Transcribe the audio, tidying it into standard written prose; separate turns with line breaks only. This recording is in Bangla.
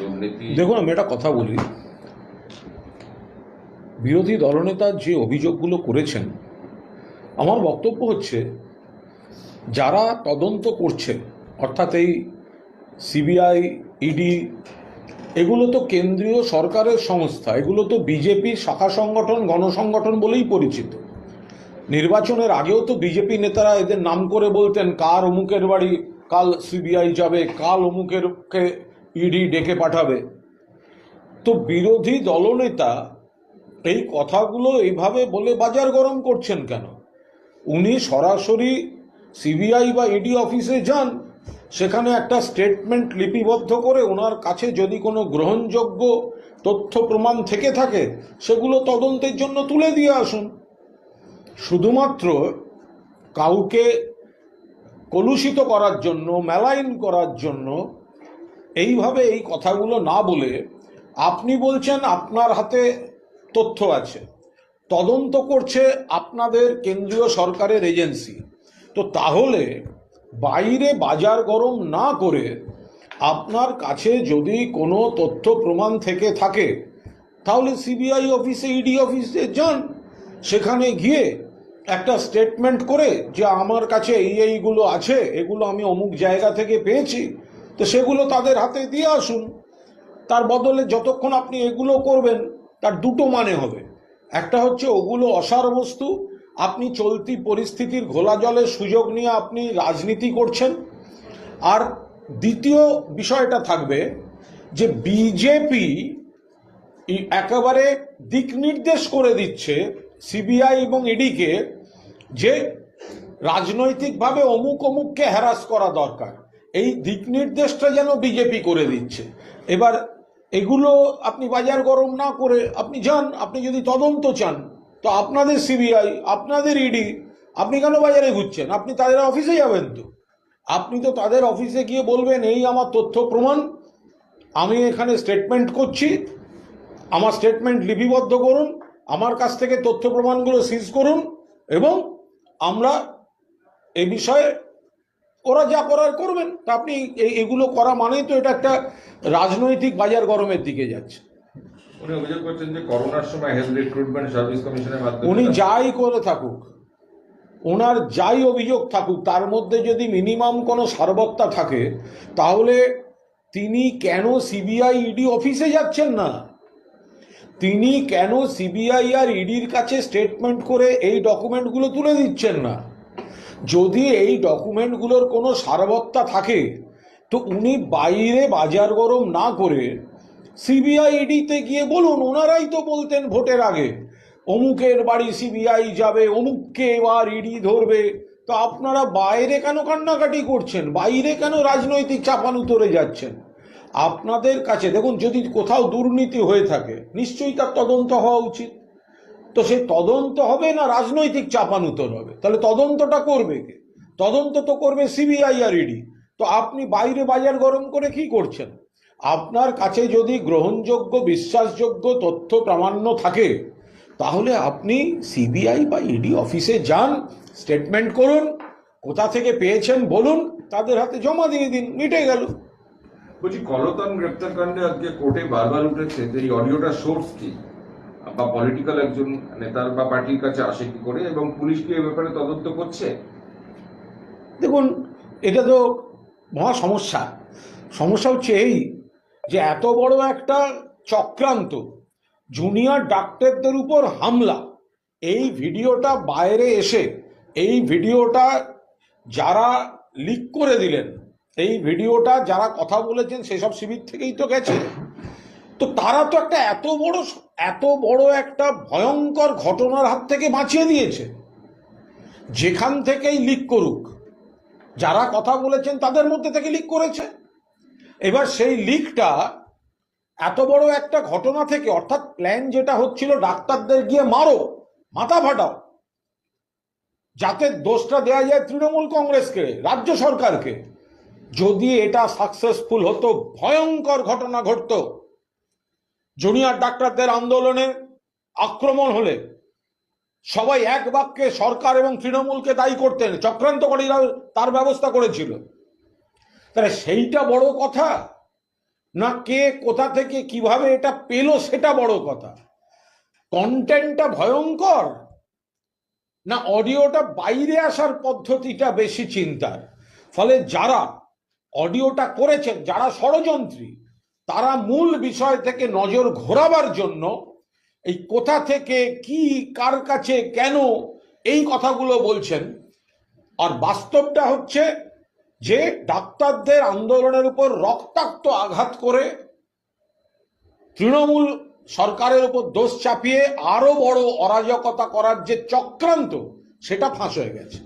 দুর্নীতি।
দেখুন, আমি একটা কথা বলি, বিরোধী দলনেতা যে অভিযোগগুলো করেছেন, আমার বক্তব্য হচ্ছে যারা তদন্ত করছে, অর্থাৎ এই সিবিআই, ইডি, এগুলো তো কেন্দ্রীয় সরকারের সংস্থা, এগুলো তো বিজেপির শাখা সংগঠন, গণসংগঠন বলেই পরিচিত। নির্বাচনের আগেও তো বিজেপি নেতারা এদের নাম করে বলতেন কার অমুকের বাড়ি কাল সিবিআই যাবে, কাল অমুকেরকে ইডি ডেকে পাঠাবে। তো বিরোধী দলনেতা এই কথাগুলো এইভাবে বলে বাজার গরম করছেন কেন? উনি সরাসরি সিবিআই বা ইডি অফিসে যান, সেখানে একটা স্টেটমেন্ট লিপিবদ্ধ করে ওনার কাছে যদি কোনো গ্রহণযোগ্য তথ্য প্রমাণ থেকে থাকে সেগুলো তদন্তের জন্য তুলে দিয়ে আসুন। শুধুমাত্র কাউকে কলুষিত করার জন্য, মেলাইন করার জন্য এইভাবে এই কথাগুলো না বলে, আপনি বলছেন আপনার হাতে তথ্য আছে, তদন্ত করছে আপনাদের কেন্দ্রীয় সরকারের এজেন্সি, তো তাহলে বাইরে বাজার গরম না করে আপনার কাছে যদি কোনো তথ্য প্রমাণ থেকে থাকে তাহলে সিবিআই অফিসে, ইডি অফিসে যান, সেখানে গিয়ে একটা স্টেটমেন্ট করে যে আমার কাছে এইগুলো আছে, এগুলো আমি অমুক জায়গা থেকে পেয়েছি, তো সেগুলো তাদের হাতে দিয়ে আসুন। তার বদলে যতক্ষণ আপনি এগুলো করবেন তার দুটো মানে হবে। একটা হচ্ছে ওগুলো অসার বস্তু, আপনি চলতি পরিস্থিতির ঘোলা জলের সুযোগ নিয়ে আপনি রাজনীতি করছেন। আর দ্বিতীয় বিষয়টা থাকবে যে বিজেপি একেবারে দিক নির্দেশ করে দিচ্ছে সিবিআই এবং ইডিকে যে রাজনৈতিকভাবে অমুক অমুককে হ্যারাস করা দরকার, এই দিক নির্দেশটা যেন বিজেপি করে দিচ্ছে। এবার এগুলো আপনি বাজার গরম না করে আপনি যান, আপনি যদি তদন্ত চান তো আপনাদের সিবিআই, আপনাদের ইডি, আপনি কেন বাজারে ঘুরছেন? আপনি তাদের অফিসে যাবেন, তো আপনি তো তাদের অফিসে গিয়ে বলবেন এই আমার তথ্য প্রমাণ, আমি এখানে স্টেটমেন্ট করছি, আমার স্টেটমেন্ট লিপিবদ্ধ করুন, আমার কাছ থেকে তথ্য প্রমাণগুলো সিজ করুন, এবং আমরা এই বিষয়ে ওরা যা করার করবেন। তা আপনি এগুলো করা মানেই তো এটা একটা রাজনৈতিক বাজার গরমের দিকে যাচ্ছে।
উনি অভিযোগ করছেন যে করোনার সময় হেলথ রিক্রুটমেন্ট সার্ভিস কমিশনের মাধ্যমে
উনি যাই করে থাকুক, ওনার যাই অভিযোগ থাকুক, তার মধ্যে যদি মিনিমাম কোনো সারবত্তা থাকে তাহলে তিনি কেন সিবিআই ইডি অফিসে যাচ্ছেন না? তিনি কেন সিবিআই আর ইডির কাছে স্টেটমেন্ট করে এই ডকুমেন্টগুলো তুলে দিচ্ছেন না? যদি এই ডকুমেন্টগুলোর কোনো সারবত্তা থাকে তো উনি বাইরে বাজার গরম না করে সিবিআই ইডিতে গিয়ে বলুন। ওনারাই তো বলতেন ভোটের আগে অমুকের বাড়ি সিবিআই যাবে, অমুককে এবার ইডি ধরবে। তো আপনারা বাইরে কেন কান্নাকাটি করছেন? বাইরে কেন রাজনৈতিক চাপানুতরে যাচ্ছেন? আপনাদের কাছে দেখুন, যদি কোথাও দুর্নীতি হয়ে থাকে নিশ্চয়ই তার তদন্ত হওয়া উচিত। তো সেই তদন্ত হবে না রাজনৈতিক চাপানুতর হবে? তাহলে তদন্তটা করবে কে? তদন্ত তো করবে সিবিআই আর ইডি। তো আপনি বাইরে বাজার গরম করে কি করছেন? আপনার কাছে যদি গ্রহণযোগ্য, বিশ্বাসযোগ্য তথ্য প্রামাণ্য থাকে তাহলে আপনি সিবিআই বা ইডি অফিসে যান, স্টেটমেন্ট করুন, কোথা থেকে পেয়েছেন বলুন, তাদের হাতে জমা দিয়ে দিন, মিটে গেল।
বলছি, কলতান গ্রেপ্তার কাণ্ডে আজকে কোর্টে বারবার উঠেছে যে এই অডিওটার সোর্স কি, বা পলিটিক্যাল একজন নেতার বা পার্টির কাছে আসে কি করে, এবং পুলিশ কি এ ব্যাপারে তদন্ত করছে?
দেখুন, এটা তো মহা সমস্যা। সমস্যা হচ্ছে এই যে এত বড় একটা চক্রান্ত, জুনিয়র ডাক্তারদের উপর হামলা, এই ভিডিওটা বাইরে এসে, এই ভিডিওটা যারা লিক করে দিলেন, এই ভিডিওটা যারা কথা বলেছেন সেসব শিবির থেকেই তো গেছে। তো তারা তো একটা এত বড় একটা ভয়ঙ্কর ঘটনার হাত থেকে বাঁচিয়ে দিয়েছে। যেখান থেকেই লিক করুক, যারা কথা বলেছেন তাদের মধ্যে থেকে লিক করেছে। এবার সেই লিকটা এত বড় একটা ঘটনা থেকে, অর্থাৎ প্ল্যান যেটা হচ্ছিল ডাক্তারদের গিয়ে মারো, মাথা ফাটাও, যাতে দোষটা দেওয়া যায় তৃণমূল কংগ্রেসকে, রাজ্য সরকারকে, যদি এটা সাকসেসফুল হতো ভয়ঙ্কর ঘটনা ঘটতো। জুনিয়র ডাক্তারদের আন্দোলনে আক্রমণ হলে সবাই এক বাক্যে সরকার এবং তৃণমূলকে দায়ী করতেন, চক্রান্তকারীরা তার ব্যবস্থা করেছিল। তাহলে সেইটা বড় কথা, না কে কোথা থেকে কিভাবে এটা পেলো সেটা বড় কথা, কন্টেন্টটা ভয়ঙ্কর না অডিওটা বাইরে আসার পদ্ধতিটা বেশি চিন্তার। ফলে যারা অডিওটা করেছেন, যারা ষড়যন্ত্রী, তারা মূল বিষয় থেকে নজর ঘোরাবার জন্য এই কোথা থেকে কি কার কাছে কেন এই কথাগুলো বলছেন। আর বাস্তবটা হচ্ছে যে ডাক্তারদের আন্দোলনের উপর রক্তাক্ত আঘাত করে তৃণমূল সরকারের উপর দোষ চাপিয়ে আরো বড় অরাজকতা করার যে চক্রান্ত, সেটা ফাঁস হয়ে গেছে।